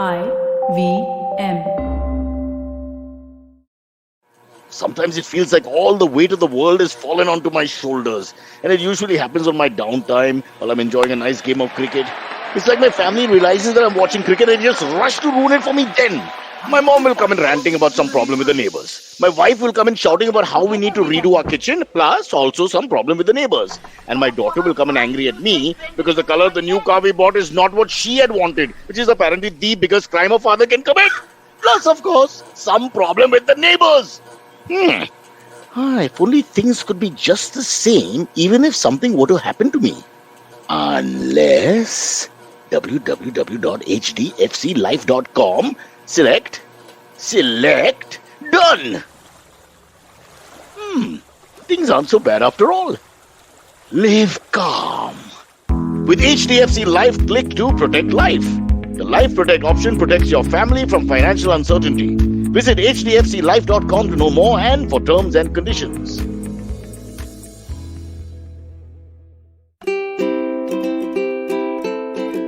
IVM. Sometimes it feels like all the weight of the world is fallen onto my shoulders, and it usually happens on my downtime while I'm enjoying a nice game of cricket. It's like my family realizes that I'm watching cricket and just rush to ruin it for me then. My mom will come in ranting about some problem with the neighbors. My wife will come in shouting about how we need to redo our kitchen, plus also some problem with the neighbors. And my daughter will come in angry at me because the color of the new car we bought is not what she had wanted, which is apparently the biggest crime a father can commit. Plus, of course, some problem with the neighbors. If only things could be just the same, even if something were to happen to me. Unless www.hdfclife.com, select, done. Things aren't so bad after all. Live calm. With HDFC Life, click to protect life. The Life Protect option protects your family from financial uncertainty. Visit hdfclife.com to know more and for terms and conditions.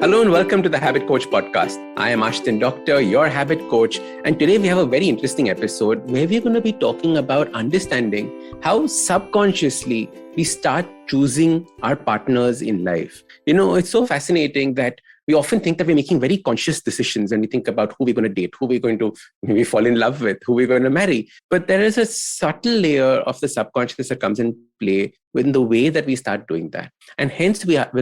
Hello and welcome to the Habit Coach podcast. I am Ashdin Doctor, your habit coach, and today we have a very interesting episode where we're going to be talking about understanding how subconsciously we start choosing our partners in life. You know, it's so fascinating that we often think that we're making very conscious decisions when we think about who we're going to date, who we're going to maybe fall in love with, who we're going to marry. But there is a subtle layer of the subconscious that comes in play in the way that we start doing that. And hence, we have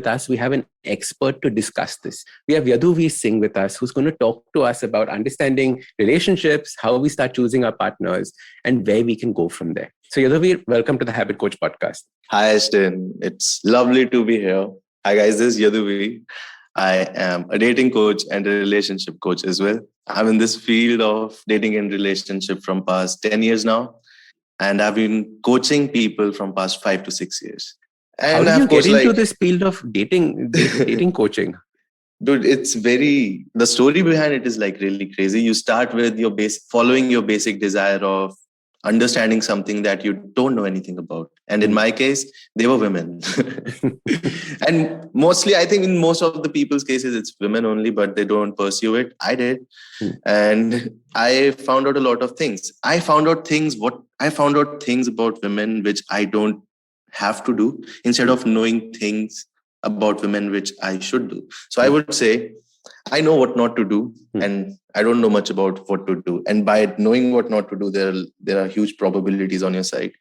an expert to discuss this. We have Yadhuvir Singh with us, who's going to talk to us about understanding relationships, how we start choosing our partners, and where we can go from there. So Yadhuvir, welcome to the Habit Coach podcast. Hi, Ashdin. It's lovely to be here. Hi, guys. This is Yadhuvir. I am a dating coach and a relationship coach as well. I'm in this field of dating and relationship from past 10 years now. And I've been coaching people from past 5 to 6 years. And how did you get into this field of dating coaching? Dude, the story behind it is like really crazy. You start with following your basic desire of understanding something that you don't know anything about. And in my case, they were women. And mostly, I think in most of the people's cases, it's women only, but they don't pursue it. I did. And I found out a lot of things. I found out things about women, which I don't have to do, instead of knowing things about women, which I should do. So I would say, I know what not to do, and I don't know much about what to do. And by knowing what not to do, there are huge probabilities on your side.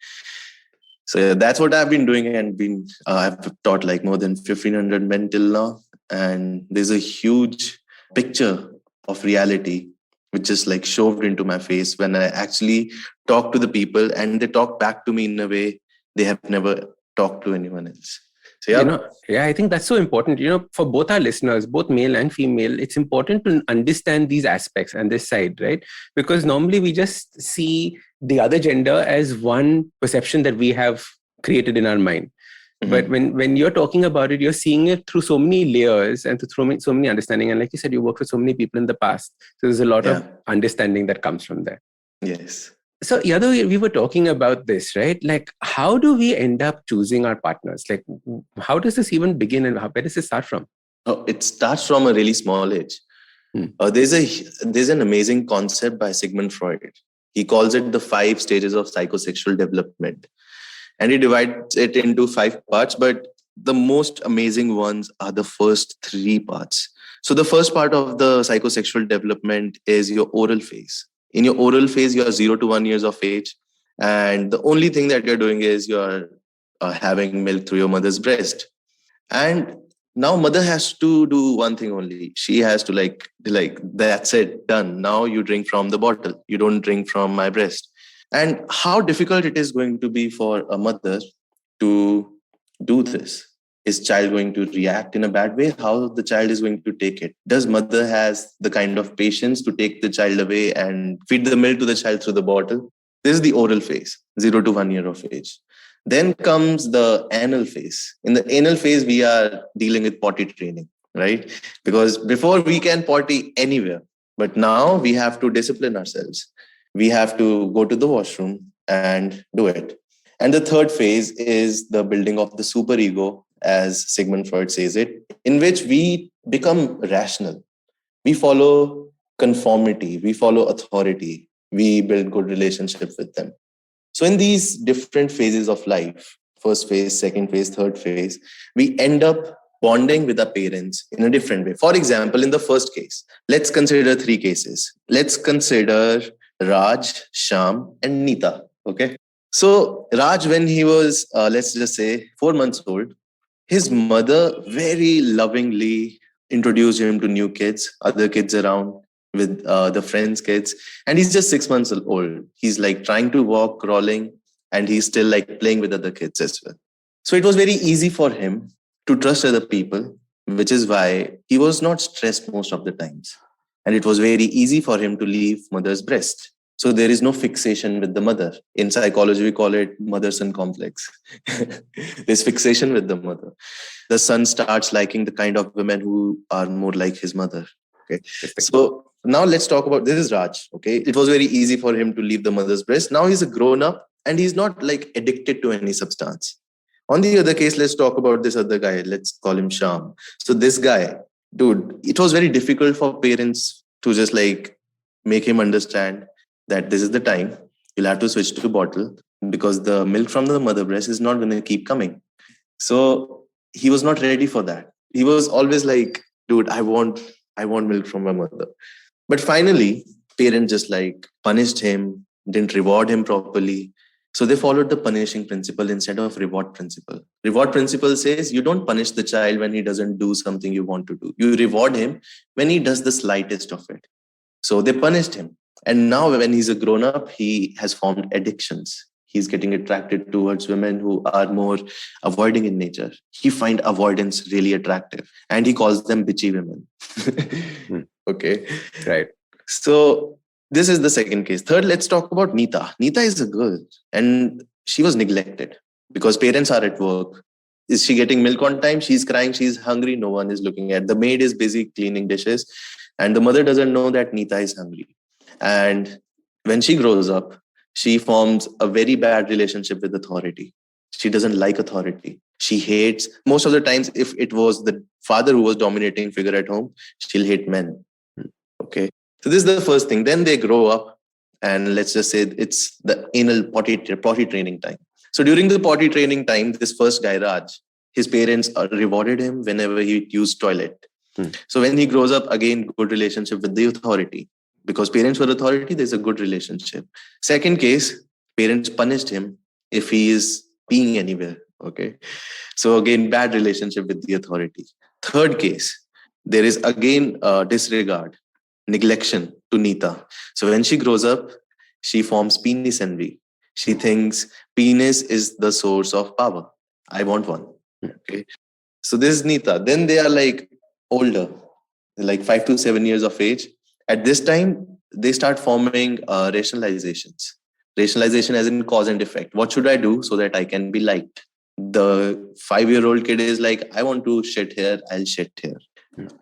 So yeah, that's what I've been doing, and I've taught like more than 1,500 men till now. And there's a huge picture of reality which just like shoved into my face when I actually talk to the people, and they talk back to me in a way they have never talked to anyone else. So, yeah. I think that's so important. For both our listeners, both male and female, it's important to understand these aspects and this side, right? Because normally we just see the other gender as one perception that we have created in our mind. Mm-hmm. But when you're talking about it, you're seeing it through so many layers and through so many understanding. And like you said, you worked with so many people in the past. So there's a lot of understanding that comes from there. Yes. So, Yadhuvir, we were talking about this, right? Like, how do we end up choosing our partners? Like, how does this even begin, and where does it start from? Oh, it starts from a really small age. There's an amazing concept by Sigmund Freud. He calls it the 5 stages of psychosexual development. And he divides it into 5 parts, but the most amazing ones are the first 3 parts. So the first part of the psychosexual development is your oral phase. In your oral phase, you are 0 to 1 years of age. And the only thing that you're doing is you're having milk through your mother's breast. And now mother has to do one thing only. She has to like, that's it, done. Now you drink from the bottle. You don't drink from my breast. And how difficult it is going to be for a mother to do this. Is child going to react in a bad way? How the child is going to take it? Does mother has the kind of patience to take the child away and feed the milk to the child through the bottle? This is the oral phase, 0 to 1 year of age. Then comes the anal phase. In the anal phase, we are dealing with potty training, right? Because before we can potty anywhere, but now we have to discipline ourselves. We have to go to the washroom and do it. And the third phase is the building of the superego, as Sigmund Freud says it, in which we become rational. We follow conformity, we follow authority, we build good relationship with them. So in these different phases of life, first phase, second phase, third phase, we end up bonding with our parents in a different way. For example, in the first case, let's consider three cases. Let's consider Raj, Sham, and Neeta. Okay. So Raj, when he was, let's just say 4 months old, his mother very lovingly introduced him to new kids, other kids around with the friends' kids. And he's just 6 months old. He's like trying to walk, crawling, and he's still like playing with other kids as well. So it was very easy for him to trust other people, which is why he was not stressed most of the times. And it was very easy for him to leave mother's breast. So there is no fixation with the mother. In psychology, we call it mother-son complex. There's fixation with the mother. The son starts liking the kind of women who are more like his mother. Okay. So now let's talk about, this is Raj. Okay. It was very easy for him to leave the mother's breast. Now he's a grown up and he's not like addicted to any substance. On the other case, let's talk about this other guy. Let's call him Sham. So this guy, dude, it was very difficult for parents to just like make him understand that this is the time you'll have to switch to bottle because the milk from the mother breast is not going to keep coming. So he was not ready for that. He was always like, dude, I want milk from my mother. But finally, parents just like punished him, didn't reward him properly. So they followed the punishing principle instead of reward principle. Reward principle says you don't punish the child when he doesn't do something you want to do. You reward him when he does the slightest of it. So they punished him. And now when he's a grown up, he has formed addictions. He's getting attracted towards women who are more avoiding in nature. He finds avoidance really attractive and he calls them bitchy women. Okay. Right. So this is the second case. Third, let's talk about Neeta. Neeta is a girl and she was neglected because parents are at work. Is she getting milk on time? She's crying. She's hungry. No one is looking at. The maid is busy cleaning dishes and the mother doesn't know that Neeta is hungry. And when she grows up, she forms a very bad relationship with authority. She doesn't like authority. She hates, most of the times, if it was the father who was dominating figure at home, she'll hate men. Okay. So this is the first thing. Then they grow up and let's just say it's the anal potty training time. So during the potty training time, this first guy, Raj, his parents rewarded him whenever he used toilet. So when he grows up, again, good relationship with the authority. Because parents were authority, there's a good relationship. Second case, parents punished him if he is peeing anywhere. Okay. So again, bad relationship with the authority. Third case, there is again disregard, neglection to Neeta. So when she grows up, she forms penis envy. She thinks penis is the source of power. I want one. Okay. So this is Neeta. Then they are like older, like 5 to 7 years of age. At this time, they start forming rationalizations. Rationalization as in cause and effect. What should I do so that I can be liked? The 5-year-old kid is like, I want to shit here, I'll shit here.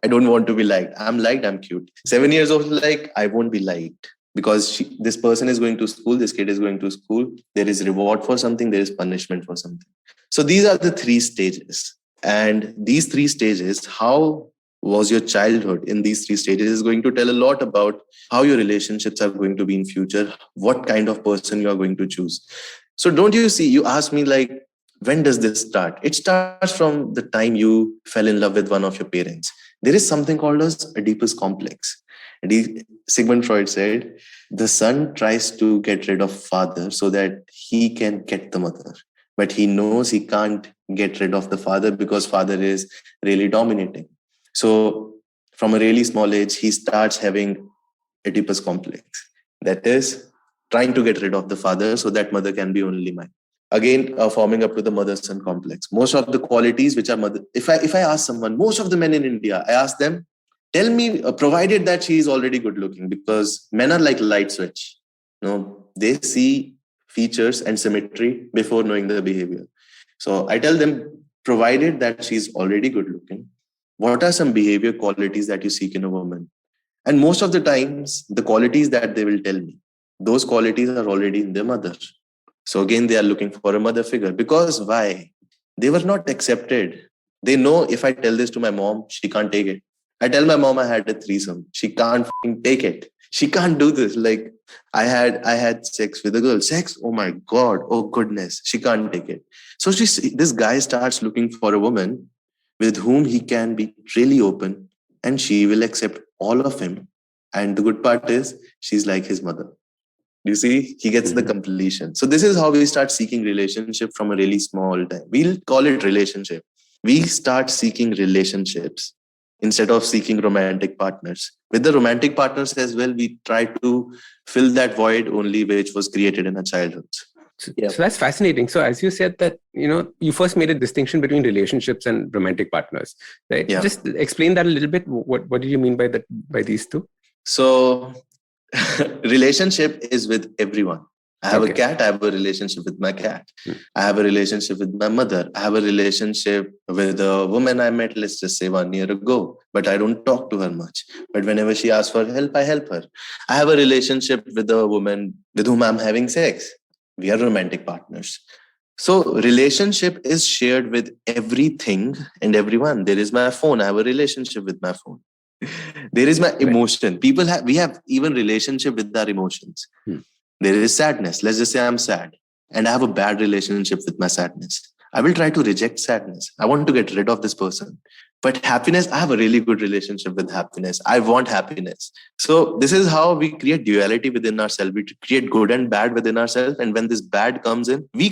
I don't want to be liked. I'm liked, I'm cute. 7 years old, like, I won't be liked because this person is going to school, this kid is going to school. There is reward for something, there is punishment for something. So these are the 3 stages. And these 3 stages, how was your childhood in these 3 stages is going to tell a lot about how your relationships are going to be in future, what kind of person you are going to choose. So don't you see, you asked me like, when does this start? It starts from the time you fell in love with one of your parents. There is something called as Oedipus complex. Sigmund Freud said, the son tries to get rid of father so that he can get the mother. But he knows he can't get rid of the father because father is really dominating. So from a really small age, he starts having Oedipus complex. That is trying to get rid of the father so that mother can be only mine. Again, forming up to the mother-son complex. Most of the qualities which are mother, if I ask someone, most of the men in India, I ask them, tell me, provided that she is already good looking, because men are like light switch. They see features and symmetry before knowing the behavior. So I tell them, provided that she's already good looking, what are some behavior qualities that you seek in a woman? And most of the times, the qualities that they will tell me, those qualities are already in their mother. So again, they are looking for a mother figure. Because why? They were not accepted. They know if I tell this to my mom, she can't take it. I tell my mom I had a threesome. She can't fucking take it. She can't do this. Like I had sex with a girl. Sex? Oh my God. Oh goodness. She can't take it. So this guy starts looking for a woman with whom he can be really open, and she will accept all of him. And the good part is she's like his mother. You see, he gets the completion. So this is how we start seeking relationship from a really small time. We'll call it relationship. We start seeking relationships instead of seeking romantic partners. With the romantic partners as well, we try to fill that void only which was created in our childhood. So that's fascinating. So as you said that, you first made a distinction between relationships and romantic partners, right? Yeah. Just explain that a little bit. What did you mean by that, by these two? So relationship is with everyone. I have a cat, I have a relationship with my cat. I have a relationship with my mother. I have a relationship with a woman I met, let's just say 1 year ago, but I don't talk to her much. But whenever she asks for help, I help her. I have a relationship with a woman with whom I'm having sex. We are romantic partners. So relationship is shared with everything and everyone. There is my phone. I have a relationship with my phone. There is my emotion. We have even relationship with our emotions. There is sadness. Let's just say I'm sad and I have a bad relationship with my sadness. I will try to reject sadness. I want to get rid of this person. But happiness, I have a really good relationship with happiness. I want happiness. So this is how we create duality within ourselves. We create good and bad within ourselves. And when this bad comes in, we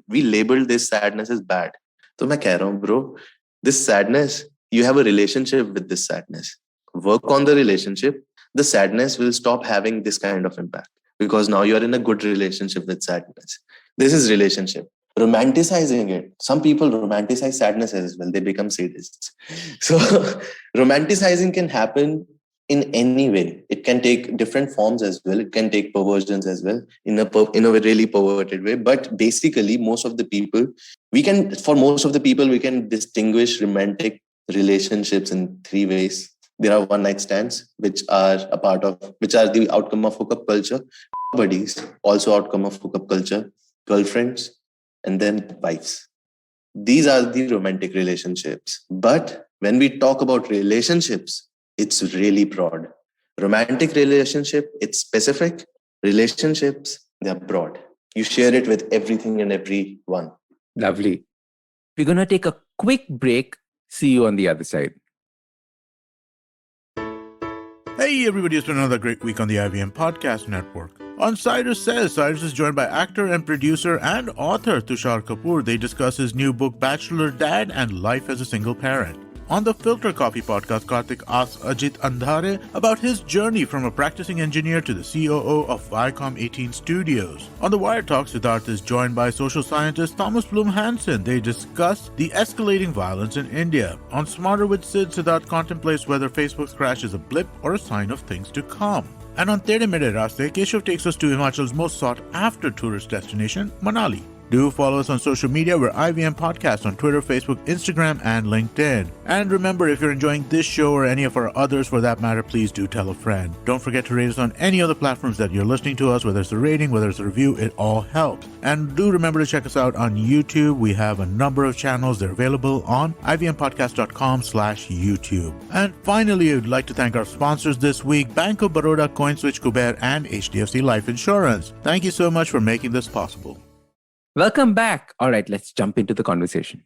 label this sadness as bad. So मैं कह रहा हूँ, bro, this sadness, you have a relationship with this sadness. Work on the relationship. The sadness will stop having this kind of impact because now you're in a good relationship with sadness. This is relationship. Romanticizing it. Some people romanticize sadness as well. They become sadists. So romanticizing can happen in any way. It can take different forms as well. It can take perversions as well in a really perverted way. But basically, most of the people, we can distinguish romantic relationships in 3 ways. There are one-night stands, which are the outcome of hookup culture. Buddies, also outcome of hookup culture. Girlfriends, and then wives. These are the romantic relationships. But when we talk about relationships, it's really broad. Romantic relationship, it's specific. Relationships, they're broad. You share it with everything and everyone. Lovely. We're going to take a quick break. See you on the other side. Hey everybody, it's been another great week on the IVM Podcast Network. On Cyrus Says, Cyrus is joined by actor and producer and author Tushar Kapoor. They discuss his new book, Bachelor Dad and Life as a Single Parent. On the Filter Coffee podcast, Karthik asks Ajit Andhare about his journey from a practicing engineer to the COO of Viacom 18 Studios. On the Wire Talk, Siddharth is joined by social scientist Thomas Bloom Hansen. They discuss the escalating violence in India. On Smarter with Sid, Siddharth contemplates whether Facebook's crash is a blip or a sign of things to come. And on Tere Mere Raste, Keshav takes us to Himachal's most sought-after tourist destination, Manali. Do follow us on social media. We're IVM Podcast on Twitter, Facebook, Instagram, and LinkedIn. And remember, if you're enjoying this show or any of our others for that matter, please do tell a friend. Don't forget to rate us on any of the platforms that you're listening to us, whether it's a rating, whether it's a review, it all helps. And do remember to check us out on YouTube. We have a number of channels. They're available on ivmpodcast.com/YouTube. And finally, I would like to thank our sponsors this week, Bank of Baroda, CoinSwitch, Kuber, and HDFC Life Insurance. Thank you so much for making this possible. Welcome back. All right, let's jump into the conversation.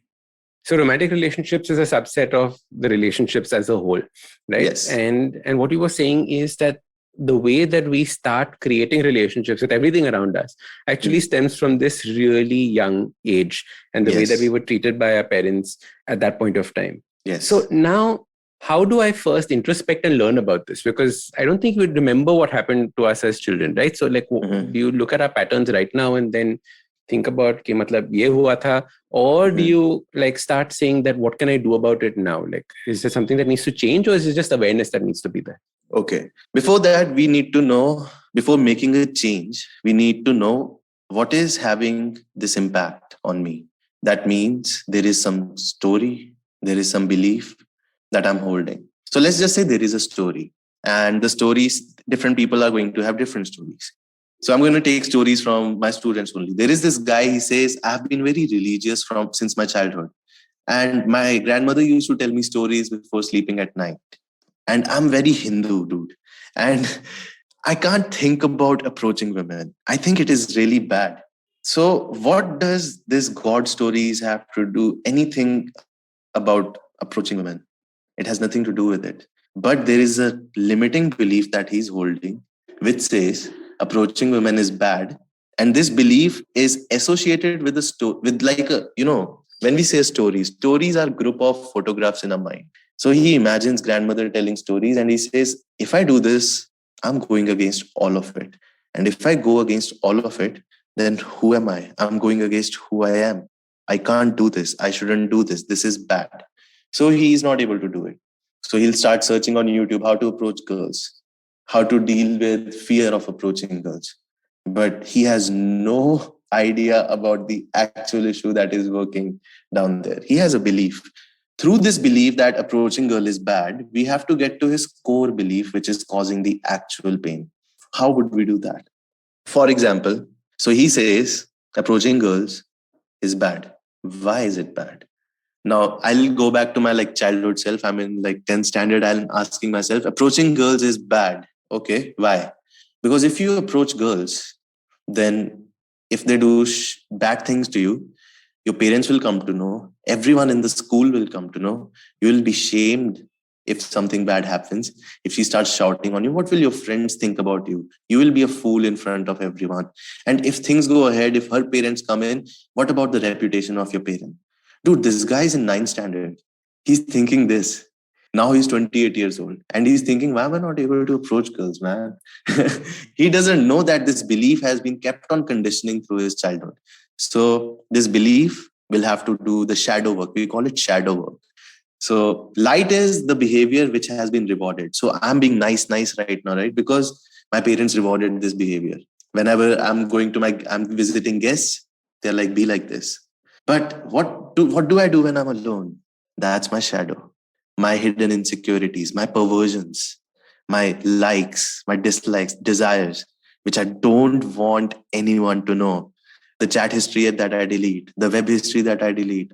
So romantic relationships is a subset of the relationships as a whole, right? Yes. And what you were saying is that the way that we start creating relationships with everything around us actually stems from this really young age and the way that we were treated by our parents at that point of time. Yes. So now, how do I first introspect and learn about this? Because I don't think we remember what happened to us as children, right? So like, do you look at our patterns right now and then think about कि मतलब ये हुआ था, or do you like start saying that what can I do about it now? Like, is there something that needs to change, or is it just awareness that needs to be there? Okay. Before that, we need to know, before making a change, we need to know what is having this impact on me. That means there is some story, there is some belief that I'm holding. So let's just say there is a story, and the stories, different people are going to have different stories. So I'm going to take stories from my students only. There is this guy, he says, I've been very religious since my childhood. And my grandmother used to tell me stories before sleeping at night. And I'm very Hindu, dude. And I can't think about approaching women. I think it is really bad. So, what does this God stories have to do anything about approaching women? It has nothing to do with it. But there is a limiting belief that he's holding, which says approaching women is bad. And this belief is associated with with like a, when we say stories are group of photographs in our mind. So he imagines grandmother telling stories and he says, if I do this, I'm going against all of it. And if I go against all of it, then who am I? I'm going against who I am. I can't do this. I shouldn't do this. This is bad. So he is not able to do it. So he'll start searching on YouTube how to approach girls, how to deal with fear of approaching girls. But he has no idea about the actual issue that is working down there. He has a belief. Through this belief that approaching girl is bad, we have to get to his core belief, which is causing the actual pain. How would we do that? For example, so he says approaching girls is bad. Why is it bad? Now I'll go back to my childhood self. I'm in 10th standard. I'm asking myself, approaching girls is bad. Okay, why? Because if you approach girls, then if they do bad things to you, your parents will come to know. Everyone in the school will come to know. You will be shamed if something bad happens. If she starts shouting on you, what will your friends think about you? You will be a fool in front of everyone. And if things go ahead, if her parents come in, what about the reputation of your parent? Dude, this guy is in 9th standard. He's thinking this. Now he's 28 years old and he's thinking, why am I not able to approach girls, man? He doesn't know that this belief has been kept on conditioning through his childhood. So this belief will have to do the shadow work. We call it shadow work. So light is the behavior which has been rewarded. So I'm being nice right now, right? Because my parents rewarded this behavior. Whenever I'm visiting guests, they're like, be like this. But what do I do when I'm alone? That's my shadow. My hidden insecurities, my perversions, my likes, my dislikes, desires, which I don't want anyone to know. The chat history that I delete, the web history that I delete.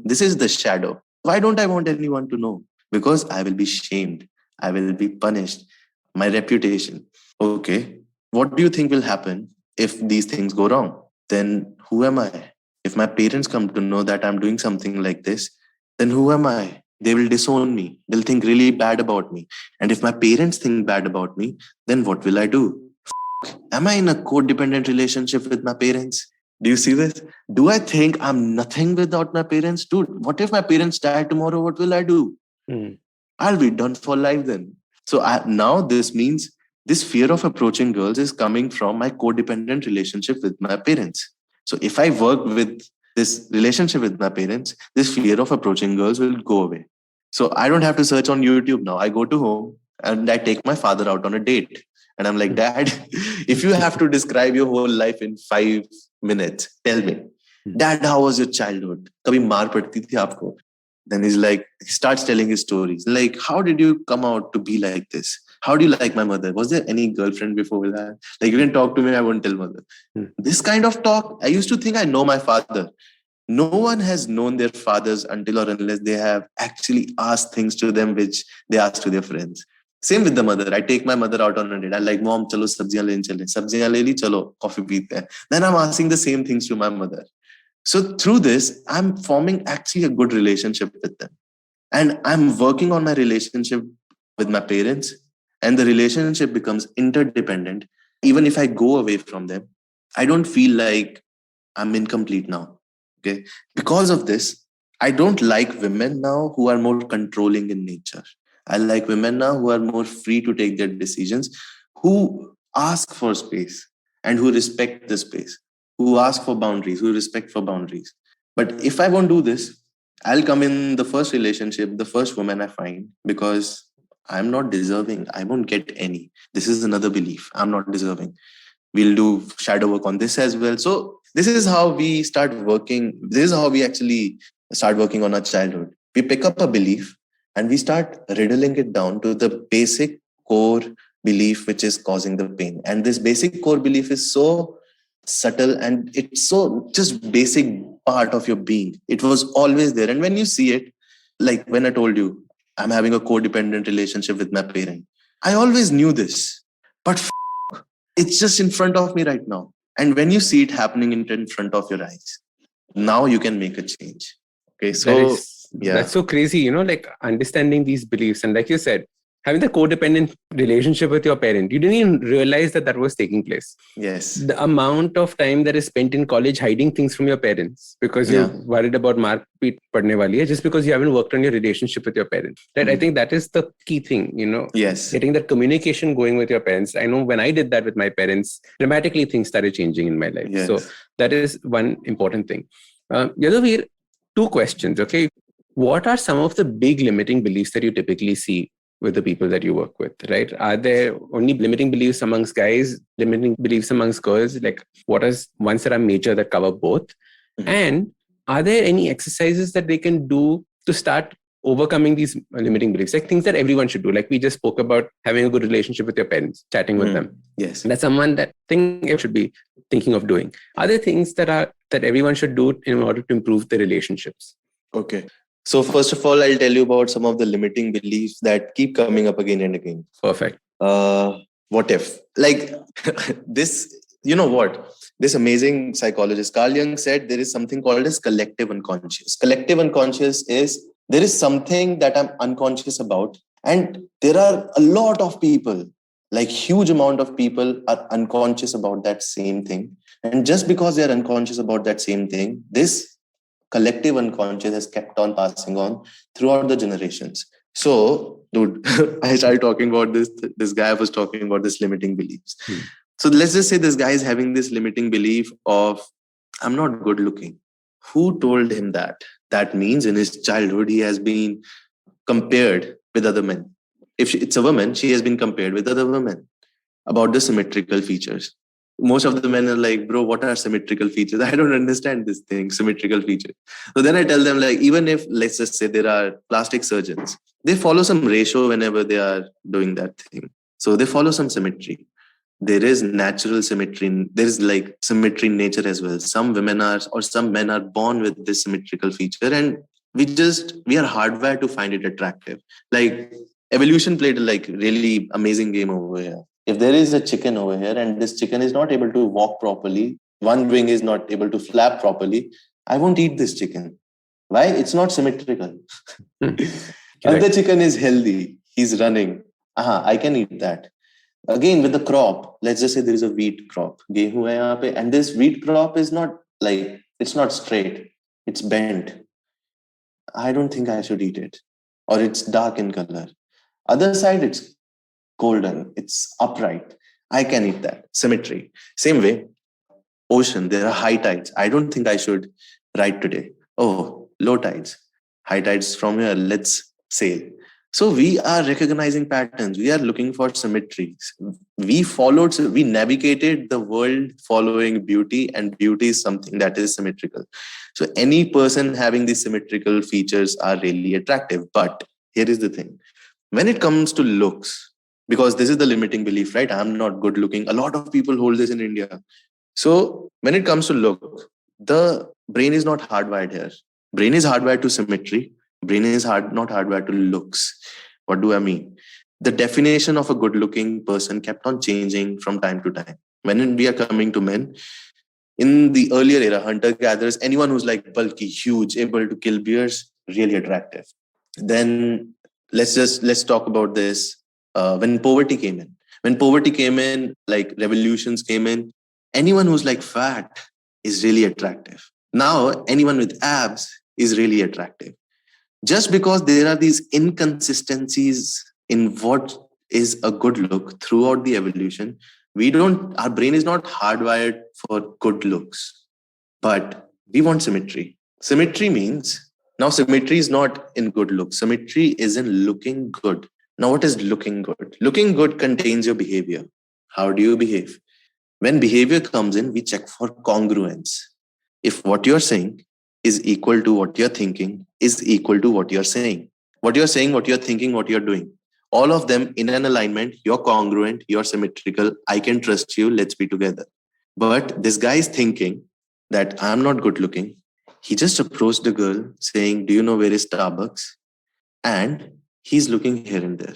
This is the shadow. Why don't I want anyone to know? Because I will be shamed. I will be punished. My reputation. Okay. What do you think will happen if these things go wrong? Then who am I? If my parents come to know that I'm doing something like this, then who am I? They will disown me. They'll think really bad about me. And if my parents think bad about me, then what will I do? Am I in a codependent relationship with my parents? Do you see this? Do I think I'm nothing without my parents? Dude, what if my parents die tomorrow? What will I do? I'll be done for life then. So now this means this fear of approaching girls is coming from my codependent relationship with my parents. So if I work with this relationship with my parents, this fear of approaching girls will go away. So I don't have to search on YouTube now. I go to home and I take my father out on a date. And I'm like, Dad, if you have to describe your whole life in 5 minutes, tell me. Dad, how was your childhood? Kabhi maar padti thi aapko? Then he starts telling his stories. Like, how did you come out to be like this? How do you like my mother? Was there any girlfriend before that? Like, you didn't talk to me, I won't tell mother. This kind of talk, I used to think I know my father. No one has known their fathers until or unless they have actually asked things to them which they ask to their friends. Same with the mother. I take my mother out on a date. I'm like, Mom, chalo sabziyan le chale. Sabziyan le li, chalo, coffee peete hain. Then I'm asking the same things to my mother. So through this, I'm forming actually a good relationship with them. And I'm working on my relationship with my parents. And the relationship becomes interdependent. Even if I go away from them, I don't feel like I'm incomplete now. Okay. Because of this, I don't like women now who are more controlling in nature. I like women now who are more free to take their decisions, who ask for space and who respect the space, who ask for boundaries, who respect for boundaries. But if I won't do this, I'll come in the first relationship, the first woman I find, because I'm not deserving. I won't get any. This is another belief. I'm not deserving. We'll do shadow work on this as well. So this is how we start working. This is how we actually start working on our childhood. We pick up a belief and we start riddling it down to the basic core belief which is causing the pain. And this basic core belief is so subtle and it's so just basic part of your being. It was always there. And when you see it, like when I told you, I'm having a codependent relationship with my parent. I always knew this, but it's just in front of me right now. And when you see it happening in front of your eyes, now you can make a change. Okay, so That's so crazy, like understanding these beliefs. And like you said, having the codependent relationship with your parent, you didn't even realize that was taking place. Yes. The amount of time that is spent in college hiding things from your parents because you're worried about mark beat padne wali hai, just because you haven't worked on your relationship with your parents. Right? I think that is the key thing, Yes. Getting that communication going with your parents. I know when I did that with my parents, dramatically things started changing in my life. Yes. So that is one important thing. Yadhuvir, 2 questions, okay? What are some of the big limiting beliefs that you typically see with the people that you work with, right? Are there only limiting beliefs amongst guys, limiting beliefs amongst girls? Like, what are ones that are major that cover both? Mm-hmm. And are there any exercises that they can do to start overcoming these limiting beliefs? Like things that everyone should do. Like we just spoke about having a good relationship with your parents, chatting with them. Yes. That's someone that thing you should be thinking of doing. Are there things that everyone should do in order to improve the relationships? Okay. So first of all, I'll tell you about some of the limiting beliefs that keep coming up again and again. Perfect. What if? Like this, you know what? This amazing psychologist, Carl Jung, said there is something called as collective unconscious. Collective unconscious is there is something that I'm unconscious about. And there are a lot of people, like huge amount of people are unconscious about that same thing. And just because they're unconscious about that same thing, this collective unconscious has kept on passing on throughout the generations. So, dude, I started talking about this guy was talking about this limiting beliefs. So let's just say this guy is having this limiting belief of, I'm not good looking. Who told him that? That means in his childhood, he has been compared with other men. If it's a woman, she has been compared with other women about the symmetrical features. Most of the men are like, bro, what are symmetrical features? I don't understand this thing, symmetrical features. So then I tell them, like, even if, let's just say there are plastic surgeons, they follow some ratio whenever they are doing that thing. So they follow some symmetry. There is natural symmetry. There is like symmetry in nature as well. Some women are, or some men are born with this symmetrical feature, and we are hardwired to find it attractive. Like evolution played a like really amazing game over here. If there is a chicken over here and this chicken is not able to walk properly, one wing is not able to flap properly, I won't eat this chicken. Why? It's not symmetrical. Other chicken is healthy. He's running. I can eat that. Again, with the crop, let's just say there is a wheat crop. And this wheat crop is not like, it's not straight. It's bent. I don't think I should eat it. Or it's dark in color. Other side, it's golden, it's upright. I can eat that. Symmetry. Same way, ocean, there are high tides. I don't think I should ride today. Oh, low tides. High tides from here, let's sail. So we are recognizing patterns. We are looking for symmetries. We navigated the world following beauty, and beauty is something that is symmetrical. So any person having these symmetrical features are really attractive. But here is the thing. When it comes to looks, because this is the limiting belief, right? I'm not good looking. A lot of people hold this in India. So when it comes to look, the brain is not hardwired here. Brain is hardwired to symmetry. Brain is not hardwired to looks. What do I mean? The definition of a good looking person kept on changing from time to time. When we are coming to men, in the earlier era, hunter-gatherers, anyone who's like bulky, huge, able to kill bears, really attractive. Then let's talk about this. When poverty came in, like revolutions came in, anyone who's like fat is really attractive. Now, anyone with abs is really attractive. Just because there are these inconsistencies in what is a good look throughout the evolution, our brain is not hardwired for good looks, but we want symmetry. Symmetry means, now symmetry is not in good looks. Symmetry is in looking good. Now, what is looking good? Looking good contains your behavior. How do you behave? When behavior comes in, we check for congruence. If what you're saying is equal to what you're thinking, is equal to what you're saying. What you're saying, what you're thinking, what you're doing. All of them in an alignment, you're congruent, you're symmetrical, I can trust you, let's be together. But this guy is thinking that I'm not good looking. He just approached the girl saying, do you know where is Starbucks? And He's looking here and there.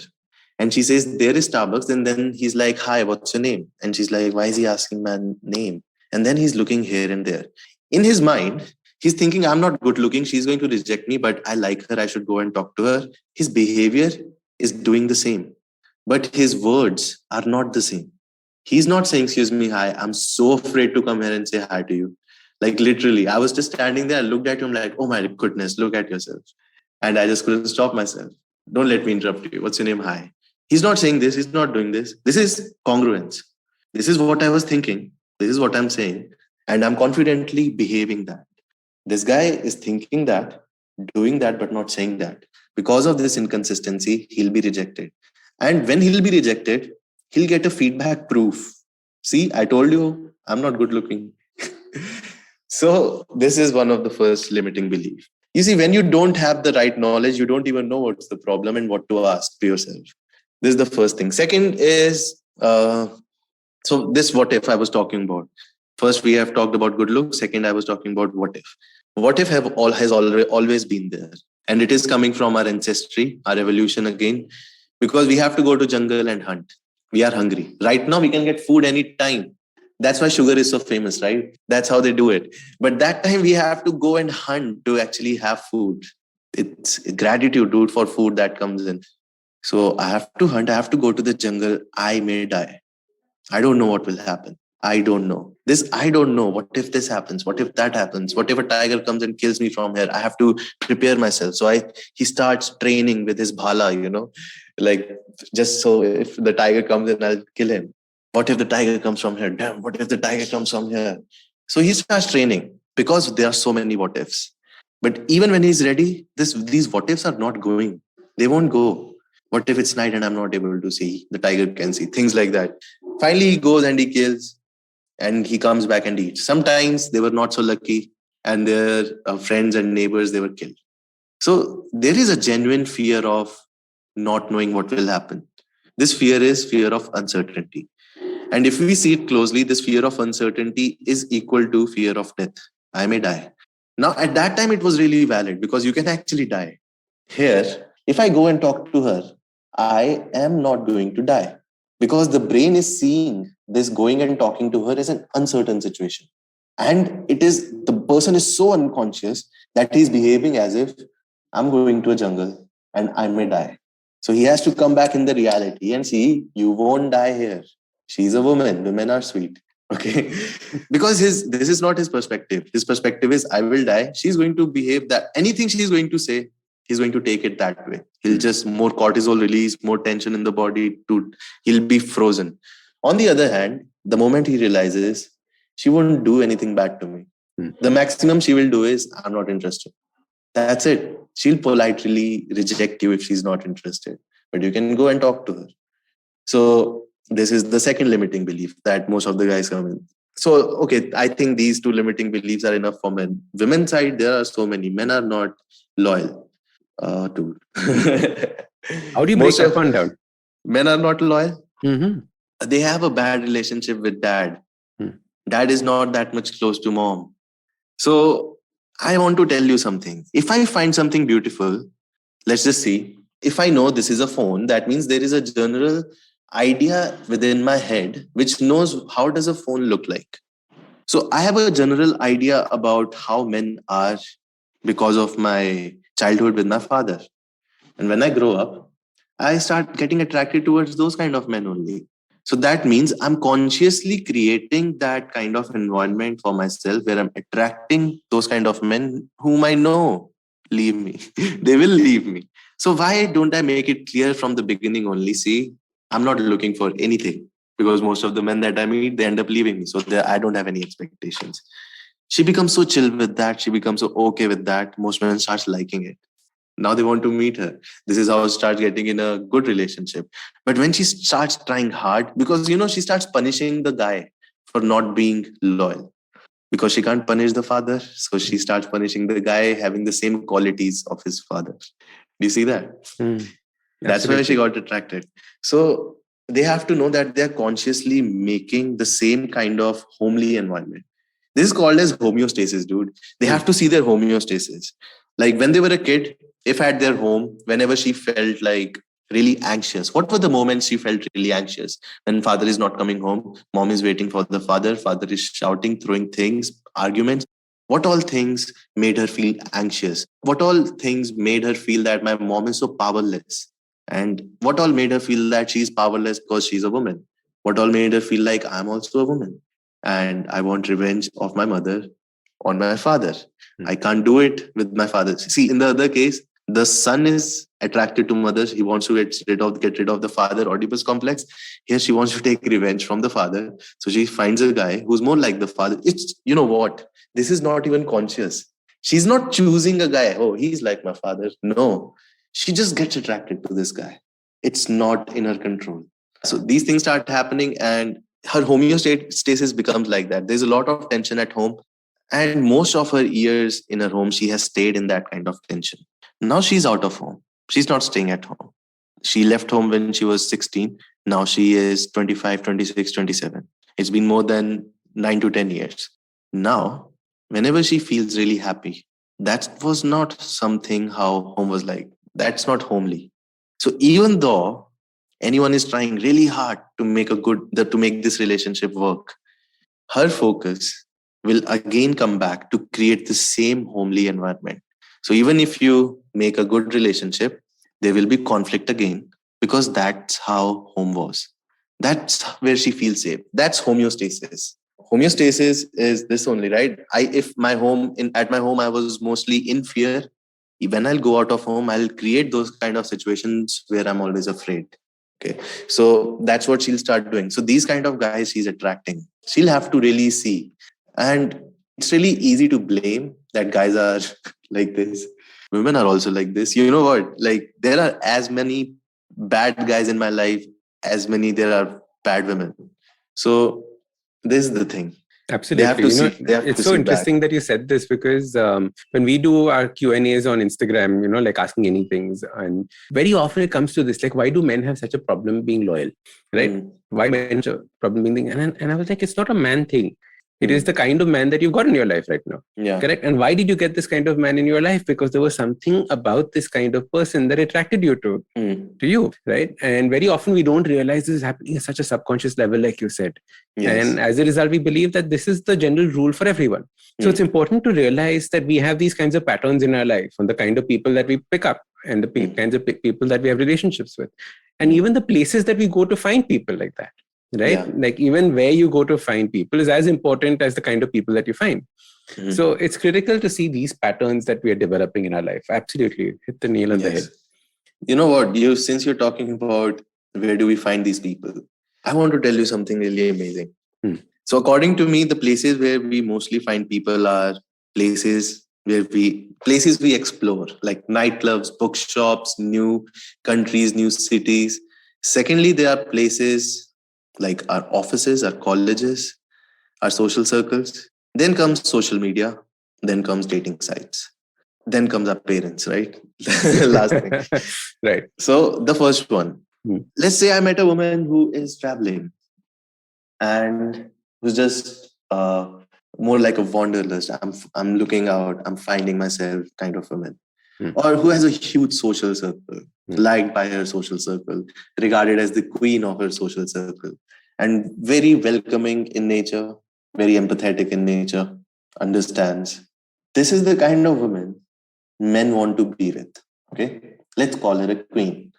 And she says, there is Starbucks. And then he's like, hi, what's your name? And she's like, why is he asking my name? And then he's looking here and there. In his mind, he's thinking, I'm not good looking. She's going to reject me, but I like her. I should go and talk to her. His behavior is doing the same, but his words are not the same. He's not saying, excuse me, hi, I'm so afraid to come here and say hi to you. Like literally, I was just standing there. I looked at him like, oh my goodness, look at yourself. And I just couldn't stop myself. Don't let me interrupt you. What's your name? Hi. He's not saying this. He's not doing this. This is congruence. This is what I was thinking. This is what I'm saying. And I'm confidently behaving that. This guy is thinking that, doing that, but not saying that. Because of this inconsistency, he'll be rejected. And when he'll be rejected, he'll get a feedback proof. See, I told you, I'm not good looking. So this is one of the first limiting beliefs. You see, when you don't have the right knowledge, you don't even know what's the problem and what to ask to yourself. This is the first thing. Second is, so this what if I was talking about. First, we have talked about good looks. Second, I was talking about what if. What if has always been there. And it is coming from our ancestry, our evolution again, because we have to go to jungle and hunt. We are hungry. Right now, we can get food anytime. That's why sugar is so famous, right? That's how they do it. But that time we have to go and hunt to actually have food. It's gratitude, dude, for food that comes in. So I have to hunt. I have to go to the jungle. I may die. I don't know what will happen. I don't know. I don't know. What if this happens? What if that happens? What if a tiger comes and kills me from here? I have to prepare myself. So he starts training with his bhala, like just so if the tiger comes in, I'll kill him. What if the tiger comes from here? Damn, what if the tiger comes from here? So he starts training because there are so many what ifs. But even when he's ready, these what ifs are not going. They won't go. What if it's night and I'm not able to see? The tiger can see. Things like that. Finally, he goes and he kills and he comes back and eats. Sometimes they were not so lucky and their friends and neighbors, they were killed. So there is a genuine fear of not knowing what will happen. This fear is fear of uncertainty. And if we see it closely, this fear of uncertainty is equal to fear of death. I may die. Now, at that time, it was really valid because you can actually die. Here, if I go and talk to her, I am not going to die because the brain is seeing this going and talking to her as an uncertain situation. And the person is so unconscious that he's behaving as if I'm going to a jungle and I may die. So he has to come back in the reality and see, you won't die here. She's a woman. Women are sweet. Okay. Because this is not his perspective. His perspective is, I will die. She's going to behave that anything she's going to say, he's going to take it that way. He'll just more cortisol release, more tension in the body. He'll be frozen. On the other hand, the moment he realizes she won't do anything bad to me, the maximum she will do is, I'm not interested. That's it. She'll politely reject you if she's not interested. But you can go and talk to her. So this is the second limiting belief that most of the guys come in. So, okay, I think these two limiting beliefs are enough for men. Women's side, there are so many. Men are not loyal. Dude. How do you break that one down? Men are not loyal. Mm-hmm. They have a bad relationship with dad. Dad is not that much close to mom. So I want to tell you something. If I find something beautiful, let's just see. If I know this is a phone, that means there is a general idea within my head which knows how does a phone look like. So I have a general idea about how men are because of my childhood with my father. And when I grow up, I start getting attracted towards those kind of men only. So that means I'm consciously creating that kind of environment for myself where I'm attracting those kind of men whom I know leave me. They will leave me. So why don't I make it clear from the beginning only? See, I'm not looking for anything because most of the men that I meet, they end up leaving me. So I don't have any expectations. She becomes so chill with that. She becomes so okay with that. Most men start liking it. Now they want to meet her. This is how it starts getting in a good relationship. But when she starts trying hard, because, she starts punishing the guy for not being loyal. Because she can't punish the father. So she starts punishing the guy having the same qualities of his father. Do you see that? That's why she got attracted. So they have to know that they're consciously making the same kind of homely environment. This is called as homeostasis, dude. They have to see their homeostasis. Like when they were a kid, if at their home, whenever she felt like really anxious, what were the moments she felt really anxious? When father is not coming home, mom is waiting for the father is shouting, throwing things, arguments. What all things made her feel anxious? What all things made her feel that my mom is so powerless? And what all made her feel that she's powerless because she's a woman? What all made her feel like I'm also a woman and I want revenge of my mother on my father? I can't do it with my father. See, in the other case, the son is attracted to mother. He wants to get rid of the father, Oedipus complex. Here she wants to take revenge from the father. So she finds a guy who's more like the father. It's, you know what? This is not even conscious. She's not choosing a guy. Oh, he's like my father. No, she just gets attracted to this guy. It's not in her control. So these things start happening and her homeostasis becomes like that. There's a lot of tension at home. And most of her years in her home, she has stayed in that kind of tension. Now she's out of home. She's not staying at home. She left home when she was 16. Now she is 25, 26, 27. It's been more than 9 to 10 years. Now, whenever she feels really happy, that was not something how home was like. That's not homely. So even though anyone is trying really hard to make this relationship work, her focus will again come back to create the same homely environment. So even if you make a good relationship, there will be conflict again because that's how home was. That's where she feels safe. That's homeostasis. Homeostasis is this only, right? At my home, I was mostly in fear. When I'll go out of home, I'll create those kind of situations where I'm always afraid. Okay. So that's what she'll start doing. So these kind of guys she's attracting, she'll have to really see. And it's really easy to blame that guys are like this. Women are also like this. You know what? Like there are as many bad guys in my life as many there are bad women. So this is the thing. Absolutely. It's so interesting that you said this because when we do our Q&As on Instagram, like asking any things, and very often it comes to this, like, why do men have such a problem being loyal, right? Why men have a problem being, and I was like, it's not a man thing. It is the kind of man that you've got in your life right now. Yeah. Correct. And why did you get this kind of man in your life? Because there was something about this kind of person that attracted you to you, right? And very often we don't realize this is happening at such a subconscious level, like you said. Yes. And as a result, we believe that this is the general rule for everyone. So it's important to realize that we have these kinds of patterns in our life and the kind of people that we pick up and the kinds of people that we have relationships with. And even the places that we go to find people like that. Right? Yeah. Like even where you go to find people is as important as the kind of people that you find. So it's critical to see these patterns that we are developing in our life. Absolutely. Hit the nail on the head. You know what? Since you're talking about where do we find these people, I want to tell you something really amazing. So according to me, the places where we mostly find people are places we explore, like nightclubs, bookshops, new countries, new cities. Secondly, there are places like our offices, our colleges, our social circles. Then comes social media. Then comes dating sites. Then comes our parents, right? Last thing. Right. So the first one. Let's say I met a woman who is traveling and who's just more like a wanderlust. I'm looking out, I'm finding myself kind of woman. Or who has a huge social circle, liked by her social circle, regarded as the queen of her social circle, and very welcoming in nature, very empathetic in nature, understands. This is the kind of woman men want to be with. Okay, let's call her a queen.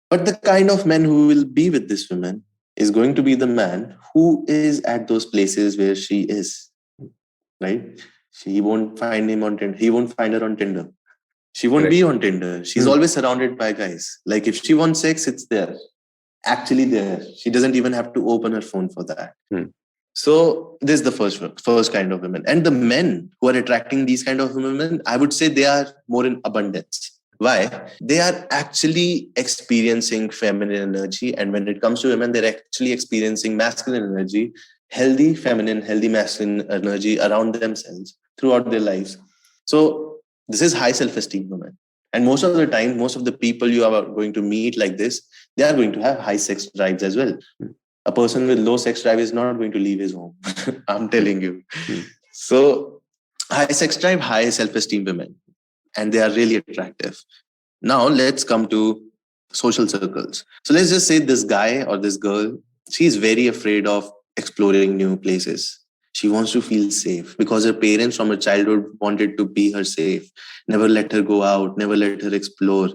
But the kind of man who will be with this woman is going to be the man who is at those places where she is. Right? She won't find him on Tinder. He won't find her on Tinder. She won't be on Tinder. She's always surrounded by guys. Like if she wants sex, it's there. Actually there. She doesn't even have to open her phone for that. So this is the first kind of women. And the men who are attracting these kind of women, I would say they are more in abundance. Why? They are actually experiencing feminine energy. And when it comes to women, they're actually experiencing masculine energy, healthy feminine, healthy masculine energy around themselves throughout their lives. So this is high self-esteem women. And most of the time, most of the people you are going to meet like this, they are going to have high sex drives as well. A person with low sex drive is not going to leave his home. I'm telling you. So high sex drive, high self-esteem women. and they are really attractive. Now let's come to social circles. So let's just say this guy or this girl, she's very afraid of exploring new places. She wants to feel safe because her parents from her childhood wanted to be her safe, never let her go out, never let her explore.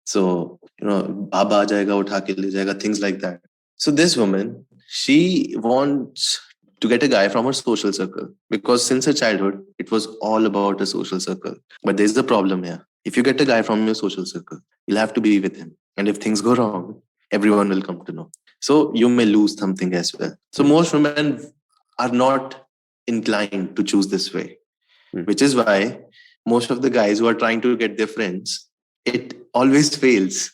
So, Baba aa jayega, utha ke le jayega, things like that. So this woman, she wants to get a guy from her social circle because since her childhood, it was all about a social circle. But there's the problem here. If you get a guy from your social circle, you'll have to be with him. And if things go wrong, everyone will come to know. So you may lose something as well. So most women are not inclined to choose this way, which is why most of the guys who are trying to get their friends, it always fails.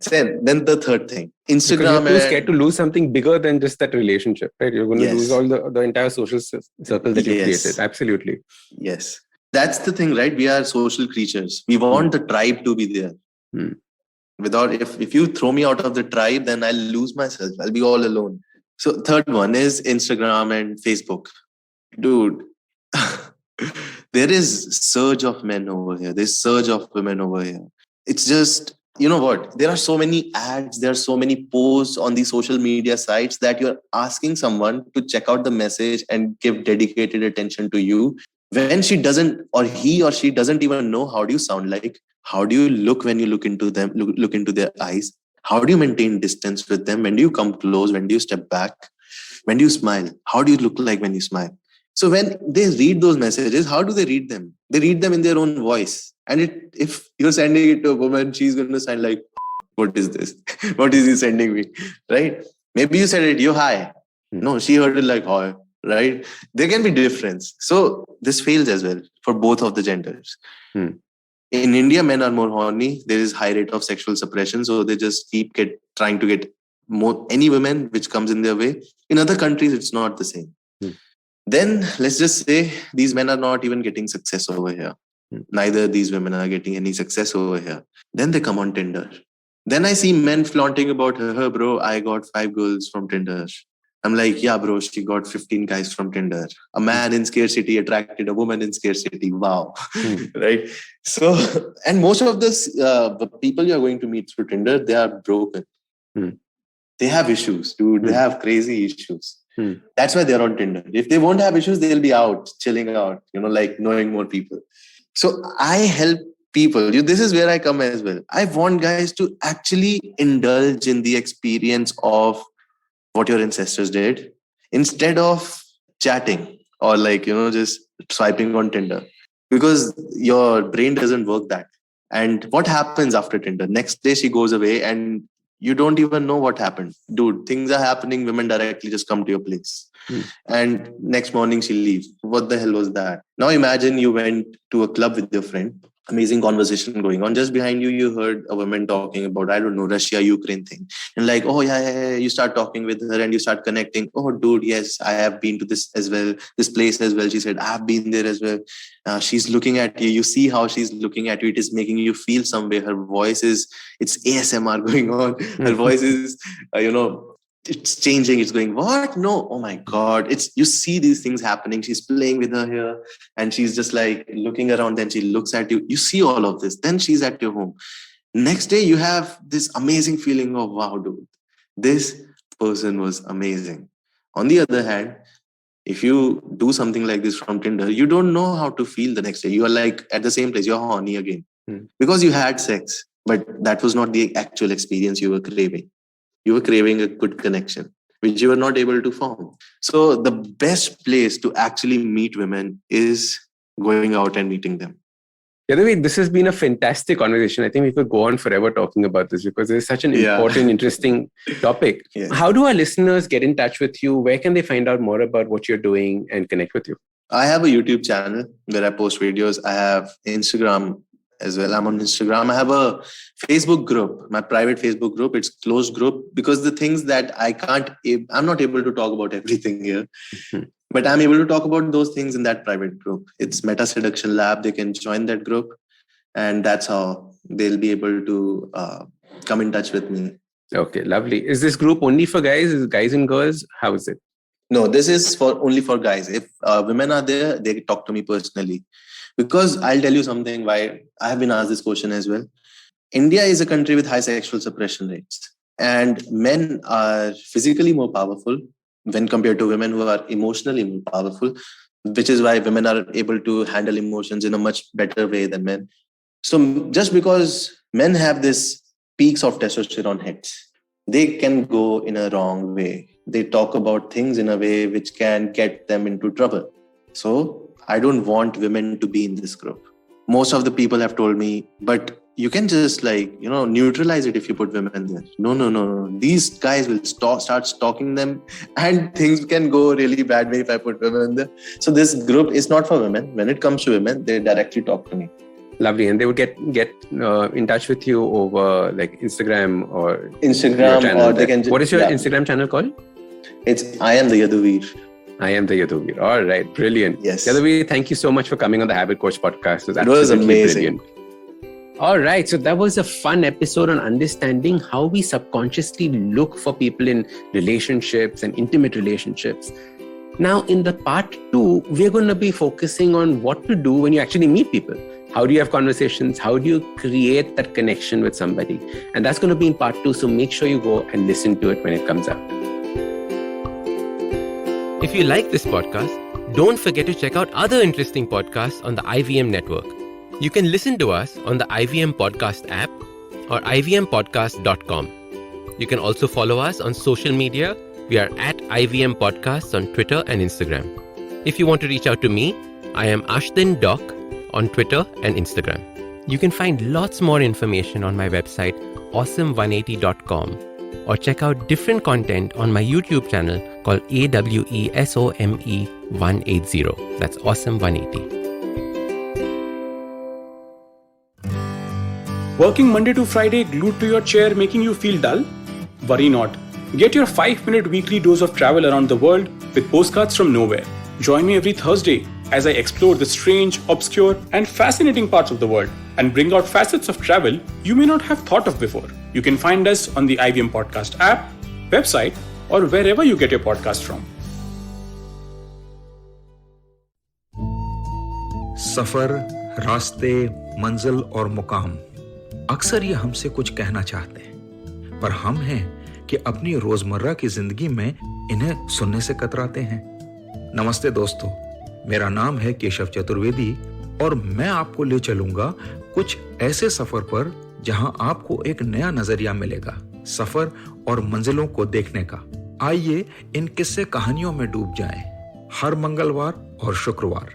Then the third thing, Instagram. Because you're too scared to lose something bigger than just that relationship, right? You're going to lose all the entire social circle that you created. Absolutely. Yes. That's the thing, right? We are social creatures. We want the tribe to be there. Without, if you throw me out of the tribe, then I'll lose myself. I'll be all alone. So third one is Instagram and Facebook. Dude, there is surge of men over here. There's surge of women over here. It's just, you know what? There are so many ads. There are so many posts on the social media sites that you're asking someone to check out the message and give dedicated attention to you. When she doesn't, or he or she doesn't even know how do you sound like, how do you look when you look into them, look into their eyes, how do you maintain distance with them, when do you come close, when do you step back, when do you smile, how do you look like when you smile. So when they read those messages, how do they read them? They read them in their own voice. And if you're sending it to a woman, she's going to sound like, what is this? What is he sending me? Right? Maybe you said it, you hi. No, she heard it like, hi. Right? There can be difference. So this fails as well for both of the genders. In India, men are more horny. There is high rate of sexual suppression. So they just keep trying to get more any women which comes in their way. In other countries, it's not the same. Then let's just say these men are not even getting success over here. Neither these women are getting any success over here. Then they come on Tinder. Then I see men flaunting about her, bro, I got 5 girls from Tinder. I'm like, yeah, bro, she got 15 guys from Tinder. A man in scarcity attracted a woman in scarcity. Wow. Right? So, and most of the people you're going to meet through Tinder, they are broken. They have issues, dude. They have crazy issues. That's why they're on Tinder. If they won't have issues, they'll be out, chilling out, like knowing more people. So I help people. This is where I come as well. I want guys to actually indulge in the experience of what your ancestors did instead of chatting or just swiping on Tinder, because your brain doesn't work that. And what happens after Tinder? Next day she goes away and you don't even know what happened. Dude, things are happening. Women directly just come to your place. And next morning she leaves. What the hell was that? Now imagine you went to a club with your friend. Amazing conversation going on. Just behind you, you heard a woman talking about, I don't know, Russia-Ukraine thing. And like, oh, yeah. You start talking with her and you start connecting. Oh, dude, yes, I have been to this as well, this place as well. She said, I've been there as well. She's looking at you. You see how she's looking at you. It is making you feel some way. Her voice it's ASMR going on. Her voice is, it's changing. It's going, what? No. Oh my God. You see these things happening. She's playing with her here and she's just like looking around. Then she looks at you. You see all of this. Then she's at your home. Next day, you have this amazing feeling of, wow, dude, this person was amazing. On the other hand, if you do something like this from Tinder, you don't know how to feel the next day. You are like at the same place. You're horny again because you had sex, but that was not the actual experience you were craving. You were craving a good connection, which you were not able to form. So the best place to actually meet women is going out and meeting them. Yadhuvir, this has been a fantastic conversation. I think we could go on forever talking about this because it's such an important, interesting topic. How do our listeners get in touch with you? Where can they find out more about what you're doing and connect with you? I have a YouTube channel where I post videos. I have Instagram as well. I'm on Instagram. I have a Facebook group, my private Facebook group. It's closed group because the things that I'm not able to talk about everything here, but I'm able to talk about those things in that private group. It's Meta Seduction Lab. They can join that group and that's how they'll be able to come in touch with me. Okay, lovely. Is this group only for guys? Is it guys and girls? How is it? No, this is only for guys. If women are there, they talk to me personally. Because I'll tell you something why I have been asked this question as well. India is a country with high sexual suppression rates, and men are physically more powerful when compared to women who are emotionally more powerful, which is why women are able to handle emotions in a much better way than men. So just because men have this peaks of testosterone hits, they can go in a wrong way. They talk about things in a way which can get them into trouble. So I don't want women to be in this group. Most of the people have told me, but you can just neutralize it if you put women there. No. These guys will start stalking them, and things can go really bad way if I put women in there. So this group is not for women. When it comes to women, they directly talk to me. Lovely. And they would get in touch with you over like Instagram or they can what is your Instagram channel called? It's I am the Yadhuvir. I am the Yadhuvir. All right. Brilliant. Yes. Yadhuvir, thank you so much for coming on the Habit Coach podcast. It was amazing. Brilliant. All right. So that was a fun episode on understanding how we subconsciously look for people in relationships and intimate relationships. Now, in the part 2, we're going to be focusing on what to do when you actually meet people. How do you have conversations? How do you create that connection with somebody? And that's going to be in part 2. So make sure you go and listen to it when it comes out. If you like this podcast, don't forget to check out other interesting podcasts on the IVM network. You can listen to us on the IVM Podcast app or ivmpodcast.com. You can also follow us on social media. We are at IVM Podcasts on Twitter and Instagram. If you want to reach out to me, I am Ashdin Doc on Twitter and Instagram. You can find lots more information on my website, awesome180.com, or check out different content on my YouTube channel called AWESOME 180. That's Awesome 180. Working Monday to Friday glued to your chair making you feel dull? Worry not. Get your 5-minute weekly dose of travel around the world with postcards from nowhere. Join me every Thursday as I explore the strange, obscure, and fascinating parts of the world and bring out facets of travel you may not have thought of before. You can find us on the IVM Podcast app, website, or wherever you get your podcast from. सफर, रास्ते, मंजिल और मुकाम अक्सर ये हमसे कुछ कहना चाहते हैं, पर हम हैं कि अपनी रोजमर्रा की जिंदगी में इन्हें सुनने से कतराते हैं। नमस्ते दोस्तों, मेरा नाम है केशव चतुर्वेदी और मैं आपको ले चलूंगा कुछ ऐसे सफर पर जहां आपको एक नया नजरिया मिलेगा सफर और मंजिलों को देखने का। आइए इन किस्से कहानियों में डूब जाएं। हर मंगलवार और शुक्रवार